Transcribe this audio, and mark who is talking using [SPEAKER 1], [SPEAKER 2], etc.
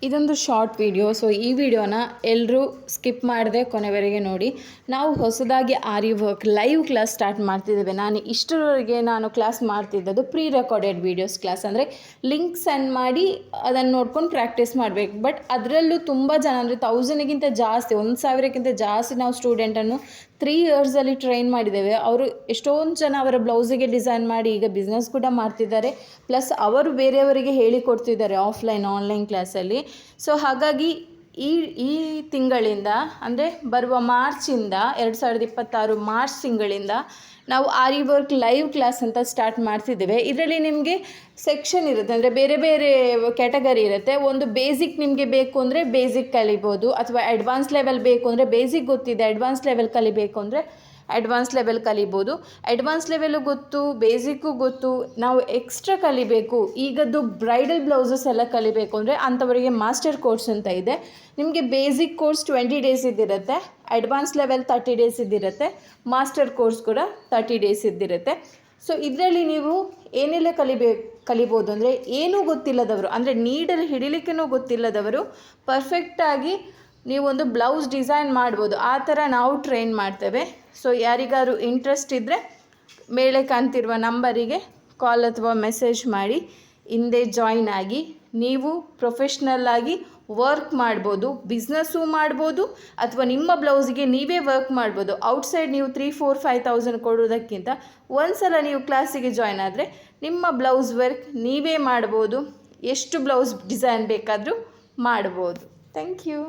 [SPEAKER 1] ಇದೊಂದು short video. So ಈ ವಿಡಿಯೋನ ಎಲ್ಲರೂ ಸ್ಕಿಪ್ ಮಾಡದೆ ಕೊನೆವರೆಗೆ ನೋಡಿ. ನಾವು ಹೊಸದಾಗಿ aari work live class start ಮಾಡ್ತಿದ್ದೇವೆ. ನಾನು ಕ್ಲಾಸ್ ಮಾಡ್ತಿದ್ದದ್ದು ಪ್ರೀ ರೆಕಾರ್ಡೆಡ್ ವೀಡಿಯೋಸ್ ಕ್ಲಾಸ್, ಅಂದರೆ ಲಿಂಕ್ ಸೆಂಡ್ ಮಾಡಿ ಅದನ್ನು ನೋಡ್ಕೊಂಡು ಪ್ರಾಕ್ಟೀಸ್ ಮಾಡಬೇಕು. ಬಟ್ ಅದರಲ್ಲೂ ತುಂಬ ಜನ, ಅಂದರೆ 1000ಗಿಂತ ಜಾಸ್ತಿ, 1000ಕ್ಕಿಂತ ಜಾಸ್ತಿ ನಾವು ಸ್ಟೂಡೆಂಟನ್ನು 3 ಇಯರ್ಸಲ್ಲಿ ಟ್ರೈನ್ ಮಾಡಿದ್ದೇವೆ. ಅವರು ಎಷ್ಟೊಂದು ಜನ ಅವರ ಬ್ಲೌಸಿಗೆ ಡಿಸೈನ್ ಮಾಡಿ ಈಗ ಬಿಸ್ನೆಸ್ ಕೂಡ ಮಾಡ್ತಿದ್ದಾರೆ. ಪ್ಲಸ್ ಅವರು ಬೇರೆಯವರಿಗೆ ಹೇಳಿಕೊಡ್ತಿದ್ದಾರೆ ಆನ್ಲೈನ್ ಕ್ಲಾಸಲ್ಲಿ. ಸೊ ಹಾಗಾಗಿ ಈ ತಿಂಗಳಿಂದ, ಅಂದರೆ ಬರುವ ಮಾರ್ಚಿಂದ 2026 ಮಾರ್ಚ್ ತಿಂಗಳಿಂದ ನಾವು ಆರಿ ವರ್ಕ್ ಲೈವ್ ಕ್ಲಾಸ್ ಅಂತ ಸ್ಟಾರ್ಟ್ ಮಾಡ್ತಿದ್ದೇವೆ. ಇದರಲ್ಲಿ ನಿಮಗೆ ಸೆಕ್ಷನ್ ಇರುತ್ತೆ, ಅಂದರೆ ಬೇರೆ ಬೇರೆ ಕ್ಯಾಟಗರಿ ಇರುತ್ತೆ. ಒಂದು ಬೇಸಿಕ್ ನಿಮಗೆ ಬೇಕು ಅಂದರೆ ಬೇಸಿಕ್ ಕಲಿಬೋದು, ಅಥವಾ ಅಡ್ವಾನ್ಸ್ ಲೆವೆಲ್ ಬೇಕು ಅಂದರೆ ಬೇಸಿಕ್ ಗೊತ್ತಿದೆ ಅಡ್ವಾನ್ಸ್ ಲೆವೆಲ್ ಕಲಿಬೇಕು ಅಂದರೆ ಅಡ್ವಾನ್ಸ್ ಲೆವೆಲ್ ಕಲಿಬೋದು. ಅಡ್ವಾನ್ಸ್ ಲೆವೆಲು ಗೊತ್ತು, ಬೇಸಿಕ್ಕು ಗೊತ್ತು, ನಾವು ಎಕ್ಸ್ಟ್ರಾ ಕಲಿಬೇಕು, ಈಗದ್ದು ಬ್ರೈಡಲ್ ಬ್ಲೌಸಸ್ ಎಲ್ಲ ಕಲಿಬೇಕು ಅಂದರೆ ಅಂಥವರಿಗೆ ಮಾಸ್ಟರ್ ಕೋರ್ಸ್ ಅಂತ ಇದೆ. ನಿಮಗೆ ಬೇಸಿಕ್ ಕೋರ್ಸ್ 20 ಡೇಸ್ ಇದ್ದಿರುತ್ತೆ, ಅಡ್ವಾನ್ಸ್ ಲೆವೆಲ್ 30 ಡೇಸ್ ಇದ್ದಿರುತ್ತೆ, ಮಾಸ್ಟರ್ ಕೋರ್ಸ್ ಕೂಡ 30 ಡೇಸ್ ಇದ್ದಿರುತ್ತೆ. ಸೊ ಇದರಲ್ಲಿ ನೀವು ಏನೆಲ್ಲ ಕಲಿಬೋದು ಅಂದರೆ, ಏನೂ ಗೊತ್ತಿಲ್ಲದವರು, ಅಂದರೆ ನೀಡಲ್ಲಿ ಹಿಡಿಲಿಕ್ಕೂ ಗೊತ್ತಿಲ್ಲದವರು ಪರ್ಫೆಕ್ಟಾಗಿ ನೀವೊಂದು ಬ್ಲೌಸ್ ಡಿಸೈನ್ ಮಾಡ್ಬೋದು. ಆ ಥರ ನಾವು ಟ್ರೈನ್ ಮಾಡ್ತೇವೆ. ಸೊ ಯಾರಿಗಾದ್ರು ಇಂಟ್ರೆಸ್ಟ್ ಇದ್ದರೆ ಮೇಲೆ ಕಾಣ್ತಿರುವ ನಂಬರಿಗೆ ಕಾಲ್ ಅಥವಾ ಮೆಸೇಜ್ ಮಾಡಿ ಹಿಂದೆ ಜಾಯಿನ್ ಆಗಿ ನೀವು ಪ್ರೊಫೆಷ್ನಲ್ಲಾಗಿ ವರ್ಕ್ ಮಾಡ್ಬೋದು, ಬಿಸ್ನೆಸ್ಸು ಮಾಡ್ಬೋದು, ಅಥವಾ ನಿಮ್ಮ ಬ್ಲೌಸಿಗೆ ನೀವೇ ವರ್ಕ್ ಮಾಡ್ಬೋದು. ಔಟ್ಸೈಡ್ ನೀವು 3, 4, 5,000 ಕೊಡೋದಕ್ಕಿಂತ ಒಂದು ಸಲ ನೀವು ಕ್ಲಾಸಿಗೆ ಜಾಯ್ನ್ ಆದರೆ ನಿಮ್ಮ ಬ್ಲೌಸ್ ವರ್ಕ್ ನೀವೇ ಮಾಡ್ಬೋದು, ಎಷ್ಟು ಬ್ಲೌಸ್ ಡಿಸೈನ್ ಬೇಕಾದರೂ ಮಾಡ್ಬೋದು. Thank you.